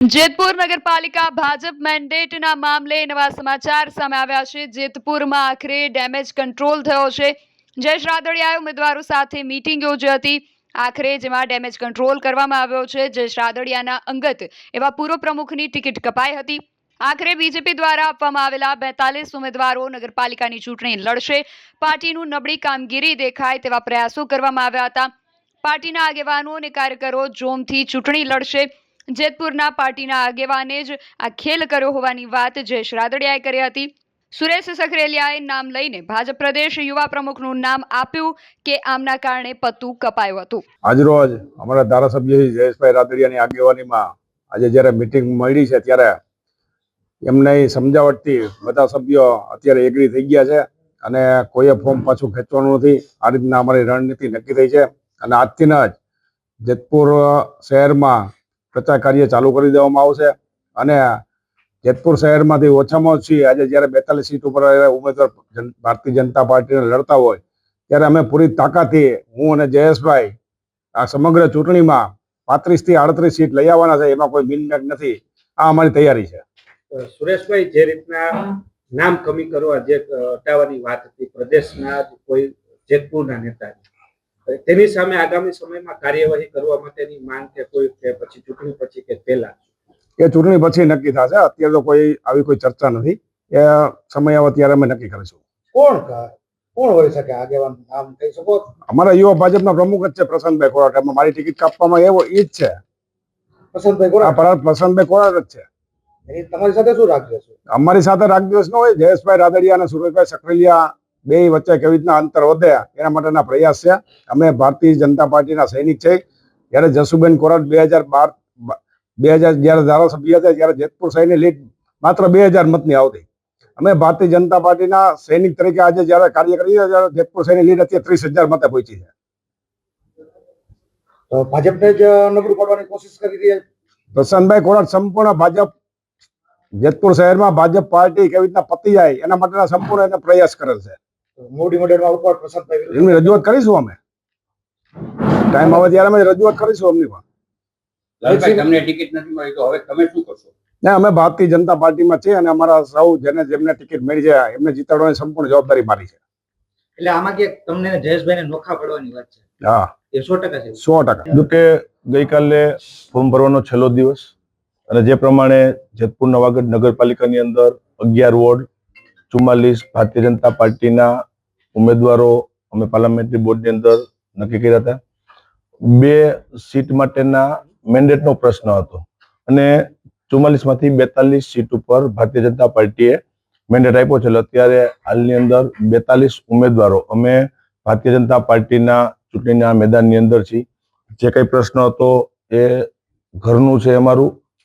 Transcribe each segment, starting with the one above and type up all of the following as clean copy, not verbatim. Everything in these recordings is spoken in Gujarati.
જેતપુર નગરપાલિકા ભાજપ મેન્ડેટના મામલે નવા સમાચાર સામે આવ્યા છે। જેતપુરમાં આખરે ડેમેજ કંટ્રોલ થયો છે। જયેશ રાદડિયાએ ઉમેદવારો સાથે મીટિંગ યોજી હતી। આખરે જેમાં ડેમેજ કંટ્રોલ કરવામાં આવ્યો છે। જયેશ રાદડિયાના અંગત એવા પૂર્વ પ્રમુખની ટિકિટ કપાઈ હતી। આખરે બીજેપી દ્વારા આપવામાં આવેલા 42 ઉમેદવારો નગરપાલિકાની ચૂંટણી લડશે। પાર્ટીનું નબળી કામગીરી દેખાય તેવા પ્રયાસો કરવામાં આવ્યા હતા। પાર્ટીના આગેવાનો અને કાર્યકરો જોમથી ચૂંટણી લડશે। જેતપુરના પાર્ટીના આગેવાને જ આ ખેલ કર્યો હોવાની વાત જયેશ રાદડિયાએ કરી હતી। સુરેશ સખરેલિયાએ નામ લઈને ભાજપ પ્રદેશ યુવા પ્રમુખનું નામ આપ્યું કે આમના કારણે પત્તું કપાયું હતું। આજરોજ અમારા ધારાસભ્ય જયેશભાઈ રાદડિયાની આગેવાનીમાં આજે જ્યારે મીટિંગ મળી છે ત્યારે એમને સમજાવટથી બધા સભ્યો અત્યારે એગ્રી થઈ ગયા છે અને કોઈએ ફોર્મ પાછું ખેંચવાનું નથી। આ રીતના અમારી રણનીતિ નક્કી થઈ છે અને આજથી જ જેતપુર શહેરમાં પ્રચાર કાર્ય ચાલુ કરી દેવામાં આવશે અને જેતપુર શહેરમાંથી ઓછામાં ઓછી આજે જ્યારે 42 સીટ ઉપર ઉમેદવાર ભારતીય જનતા પાર્ટીને લડતા હોય ત્યારે અમે પૂરી તાકાતથી હું અને જયેશભાઈ આ સમગ્ર ચૂંટણીમાં 35 થી 38 સીટ લઈ આવવાના છે। એમાં કોઈ બિનમેક નથી। આ અમારી તૈયારી છે। સુરેશભાઈ, જે રીતના નામ કમી કરવા જે હટાવવાની વાત હતી પ્રદેશના કોઈ જેતપુરના નેતાની, તેની સામે આગામી સમયમાં કાર્યવાહી કરવા માટેની માંગ કે કોઈ કે પછી ચૂંટણી પછી કે પહેલા? એ ચૂંટણી પછી નક્કી થશે। અત્યારે તો કોઈ આવી કોઈ ચર્ચા નથી। એ સમય આવે ત્યારે અમે નક્કી કરીશું। કોણ હોઈ શકે આગેવાન? નામ કહી શકો? અમારા યુવા ભાજપના પ્રમુખ જ છે પ્રશાંતભાઈ કોરાટ। એમાં મારી ટિકિટ કાપવામાં એવો ઈ જ છે। પ્રશાંતભાઈ કોરાટ? પ્રશાંતભાઈ કોરાટ જ છે। એની તમારી સાથે શું રાગદ્વેષ છે? અમારી સાથે રાગદ્વેષ ન હોય। જયેશભાઈ રાદડિયા અને સુરેશભાઈ સખરેલિયા બે વચ્ચે કેવી રીતના અંતર વધે એના માટેના પ્રયાસ છે। અમે ભારતીય જનતા પાર્ટીના સૈનિક છે। જ્યારે જસુબેન કોરાટ 2000 જ્યારે ધારાસભ્ય હતા ત્યારે જેતપુર શહેરની લીડ માત્ર 2000 મતની આવતી। અમે ભારતીય જનતા પાર્ટીના સૈનિક તરીકે આજે જ્યારે કાર્ય કરીએ ત્યારે જેતપુર શહેરની લીડ અત્યારે 30,000 મતે પહોંચી છે। તો ભાજપને જ નબળું પાડવાની કોશિશ કરી રહ્યા છે પ્રશાંતભાઈ કોરાટ। સંપૂર્ણ ભાજપ જેતપુર શહેરમાં ભાજપ પાર્ટી કેવી રીતના પતી જાય એના માટેના સંપૂર્ણ પ્રયાસ કરેલ છે। મોડી મોડેલમાં ઉપર પ્રશાંતભાઈ એમની રજૂઆત કરીશું। અમે ટાઈમ આવે ત્યારે અમે રજૂઆત કરીશું એમની પણ। લાલભાઈ, તમને ટિકિટ નથી મળી તો હવે તમે શું કરશો? ના, અમે ભારતીય જનતા પાર્ટીમાં છીએ અને અમારા સૌ જેમને ટિકિટ મળી છે એમને જીતાડવાની સંપૂર્ણ જવાબદારી મારી છે। એટલે આમાં કે તમને જયેશભાઈને નોખા પડવાની વાત છે? હા, એ 100% છે। 100%। જો કે ગઈકાલે ફોર્મ ભરવાનો છેલ્લો દિવસ અને જે પ્રમાણે જેતપુર નવાગઢ નગરપાલિકાની અંદર 11 વોર્ડ 44 ભારતીય જનતા પાર્ટીના ઉમેદવારો અમે પાર્લામેન્ટરી બોર્ડની અંદર નક્કી કર્યા હતા। 2 સીટ માટેના મેન્ડેટનો પ્રશ્ન હતો અને 44 માંથી 42 સીટ ઉપર ભારતીય જનતા પાર્ટીએ મેન્ડેટ આપ્યો છે। અત્યારે હાલની અંદર 42 ઉમેદવારો અમે ભારતીય જનતા પાર્ટીના ચૂંટણીના મેદાનની અંદર છીએ। જે કંઈ પ્રશ્ન હતો એ ઘરનું છે,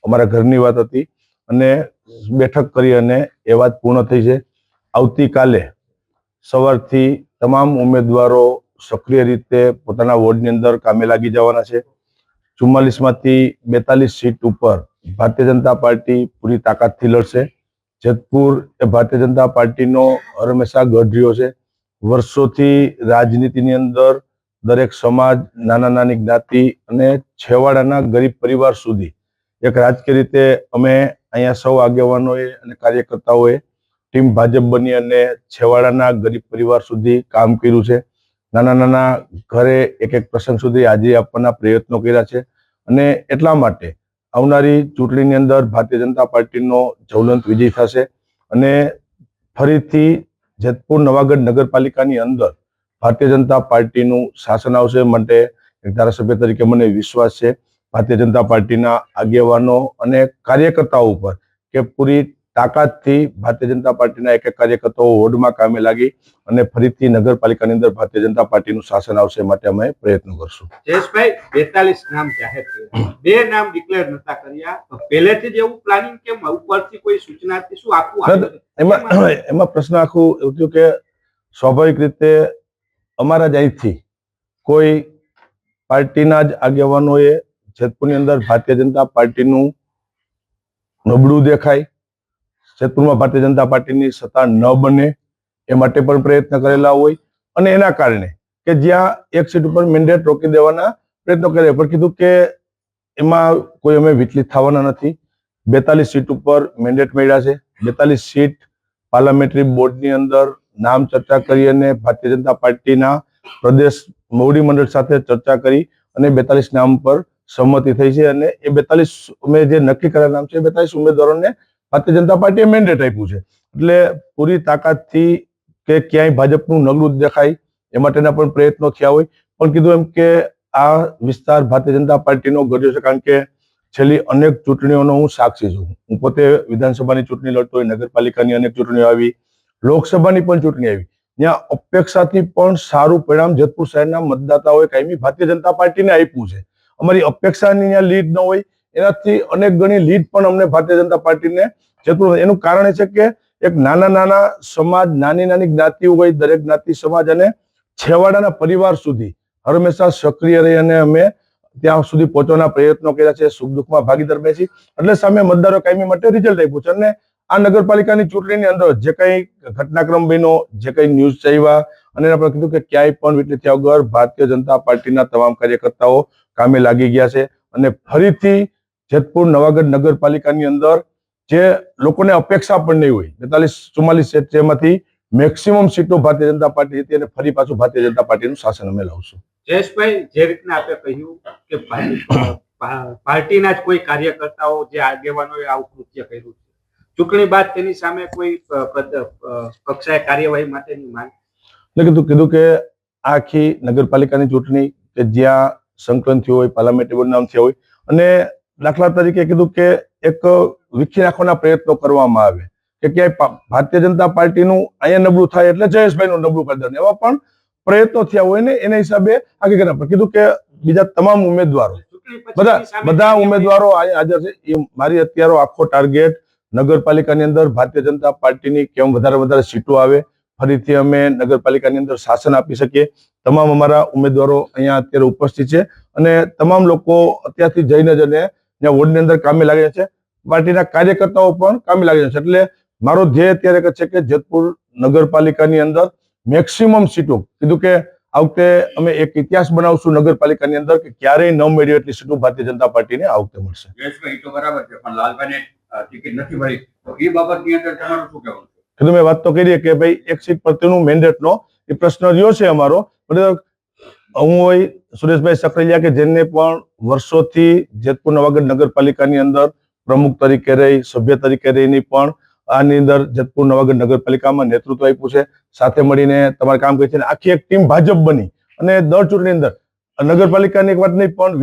અમારા ઘરની વાત હતી અને બેઠક કરી અને એ વાત પૂર્ણ થઈ છે। આવતીકાલે સવારથી તમામ ઉમેદવારો સક્રિય રીતે પોતાના વોર્ડની અંદર કામે લાગી જવાના છે। 44 માંથી 42 સીટ ઉપર ભારતીય જનતા પાર્ટી પૂરી તાકાતથી લડશે। જેતપુર એ ભારતીય જનતા પાર્ટીનો હંમેશા ગઢ રહ્યો છે। વર્ષોથી રાજનીતિની અંદર દરેક સમાજ, નાના નાની જ્ઞાતિ અને છેવાડાના ગરીબ પરિવાર સુધી એક રાજકીય રીતે અમે અહીંયા સૌ આગેવાનોએ અને કાર્યકર્તાઓએ ટીમ ભાજપ બની અને છેવાડાના ગરીબ પરિવાર સુધી કામ કર્યું છે। નાના નાના ઘરે એક પ્રસંગ સુધી હાજરી આપવાના પ્રયત્નો કર્યા છે અને એટલા માટે આવનારી ચૂંટણીની અંદર ભારતીય જનતા પાર્ટીનો જ્વલંત વિજય થશે અને ફરીથી જેતપુર નવાગઢ નગરપાલિકાની અંદર ભારતીય જનતા પાર્ટીનું શાસન આવશે। માટે એક ધારાસભ્ય તરીકે મને વિશ્વાસ છે ભારતીય જનતા પાર્ટીના આગેવાનો અને કાર્યકર્તાઓ ઉપર કે પૂરી તાકાતથી ભારતીય જનતા પાર્ટીના એક કાર્યકર્તાઓ વોર્ડમાં કામે લાગી અને ફરીથી નગરપાલિકાની અંદર ભારતીય જનતા પાર્ટીનું શાસન આવશે માટે અમે પ્રયત્નો કરશું। જયેશભાઈ, 42 નામ જાહેર કર્યા, 2 નામ ડિક્લેર નતા કર્યા, તો પહેલેથી જ એવું પ્લાનિંગ કેમ? ઉપરથી કોઈ સૂચનાથી શું આખું? એમાં પ્રશ્ન આખું એવું થયું કે સ્વાભાવિક રીતે અમારા જ અહીંથી કોઈ પાર્ટીના જ આગેવાનોએ જેતપુરની અંદર ભારતીય જનતા પાર્ટીનું નબળું દેખાય, જેતપુરમાં ભારતીય જનતા પાર્ટીની સત્તા ન બને એ માટે પણ પ્રયત્ન કરેલા હોય અને એના કારણે કે જ્યાં એક સીટ ઉપર મેન્ડેટ રોકી દેવાના પ્રયત્નો કર્યા, પણ કીધું કે એમાં કોઈ અમે વિચલિત થવાના નથી। 42 સીટ ઉપર મેન્ડેટ મળ્યા છે. 42 સીટ પાર્લામેન્ટરી બોર્ડની અંદર નામ ચર્ચા કરી અને ભારતીય જનતા પાર્ટીના પ્રદેશ મોવડી મંડળ સાથે ચર્ચા કરી અને 42 નામ પર સંમતિ થઈ છે અને એ 42 અમે જે નક્કી કરેલા નામ છે 42 ઉમેદવારોને ભારતીય જનતા પાર્ટીએ મેન્ડેટ આપ્યું છે. એટલે પૂરી તાકાતથી કે ક્યાંય ભાજપનું નગરું દેખાય એ માટેના પણ પ્રયત્નો થયા હોય, પણ કીધું એમ કે આ વિસ્તાર ભારતીય જનતા પાર્ટીનો ગઢ્યો છે, કારણ કે છેલ્લી અનેક ચૂંટણીઓનો હું સાક્ષી છું. હું પોતે વિધાનસભાની ચૂંટણી લડતો હોય, નગરપાલિકાની અનેક ચૂંટણીઓ આવી, લોકસભાની પણ ચૂંટણી આવી, ત્યાં અપેક્ષાથી પણ સારું પરિણામ જેતપુર શહેરના મતદાતાઓએ કાયમી ભારતીય જનતા પાર્ટીને આપ્યું છે. અમારી અપેક્ષાની ત્યાં લીડ ન હોય, એનાથી અનેક ગણી લીડ પણ અમને ભારતીય જનતા પાર્ટીને જેતપુર. એનું કારણ એ છે કે એક નાના નાના સમાજ, નાની નાની જ્ઞાતિઓ હોય, દરેક જ્ઞાતિ સમાજ અને છેવાડાના પરિવાર સુધી હંમેશા સક્રિય રહી અને અમે ત્યાં સુધી પહોંચવાના પ્રયત્નો કર્યા છે, સુખ દુઃખમાં ભાગીદાર બેસી, એટલે સામે મતદારો કાયમી માટે રિઝલ્ટ આપ્યું છે. અને આ નગરપાલિકાની ચૂંટણીની અંદર જે કઈ ઘટનાક્રમ બન્યો, જે કઈ ન્યૂઝ ચાલ્યા અને આપણે કીધું કે ક્યાંય પણ વિચલિત થયા વગર ભારતીય જનતા પાર્ટીના તમામ કાર્યકર્તાઓ કામે લાગી ગયા છે અને ફરીથી જેતપુર નવાગઢ નગરપાલિકાની અંદર જે લોકોને અપેક્ષા પણ નહીં હોય, 44-44 સીટ એમાંથી મેક્સિમમ સીટો ભારતીય જનતા પાર્ટી જીતી અને ફરી પાછું ભારતીય જનતા પાર્ટીનું શાસન અમે લાવશું. જયેશભાઈ, જે રીતના આપે કહ્યું કે પાર્ટીના જ કોઈ કાર્યકર્તાઓ, જે આગેવાનોએ આવું કૃત્ય કર્યું છે, ચૂંટણી બાદ તેની સામે કોઈ કક્ષાએ કાર્યવાહી માટેની માંગ? કીધું કે આખી નગરપાલિકાની ચૂંટણી કે જ્યાં સંકલન થયું હોય, પાર્લામેન્ટરી બોર્ડ નામ થયા હોય અને દાખલા તરીકે કીધું કે એક વિખી નાખવાના પ્રયત્નો કરવામાં આવે કે ક્યાંય ભારતીય જનતા પાર્ટીનું અહીંયા નબળું થાય એટલે જયેશભાઈનું નબળું કરી દેવાનું, એવા પણ પ્રયત્નો થયા હોય ને એના હિસાબે આગળ કર્યા. પણ કીધું કે બીજા તમામ ઉમેદવારો, બધા ઉમેદવારો હાજર છે. એ મારી અત્યારે આખો ટાર્ગેટ નગરપાલિકાની અંદર ભારતીય જનતા પાર્ટીની કેમ વધારે સીટો આવે, ફરીથી અમે નગરપાલિકાની અંદર શાસન આપી શકીએ. તમામ અમારા ઉમેદવારો અહીંયા અત્યારે ઉપસ્થિત છે અને તમામ લોકો અત્યારથી જઈને ત્યાં વોર્ડની અંદર કામે લાગે છે. પાર્ટીના કાર્યકર્તાઓ પણ કામે લાગે છે. એટલે મારો ધ્યેય અત્યારે છે કે જેતપુર નગરપાલિકાની અંદર મેક્સિમમ સીટો, કીધું કે આ વખતે અમે એક ઇતિહાસ બનાવશું નગરપાલિકાની અંદર કે ક્યારેય ન મળ્યો એટલી સીટો ભારતીય જનતા પાર્ટીને આ વખતે મળશે. જયેશભાઈ, તો બરાબર છે, પણ લાલભાઈને ટિકિટ નથી મળી, તો એ બાબતની અંદર તમારું શું કહેવું છે? કીધું મેં વાત તો કરી કે ભાઈ એક સીટ પ્રત્યેનું મેન્ડેટનો એ પ્રશ્ન રહ્યો છે અમારો. હું હોય સુરેશભાઈ સકરેલિયા કે જેને પણ વર્ષોથી જેતપુર નવાગઢ નગરપાલિકાની અંદર પ્રમુખ તરીકે રહી, સભ્ય તરીકે રહીને પણ આની અંદર જેતપુર નવાગઢ નગરપાલિકામાં નેતૃત્વ આપ્યું છે, સાથે મળીને તમારે કામ કરી છે. આખી એક ટીમ ભાજપ બની અને દર ચૂંટણી અંદર નગરપાલિકાની એક વાત નહીં પણ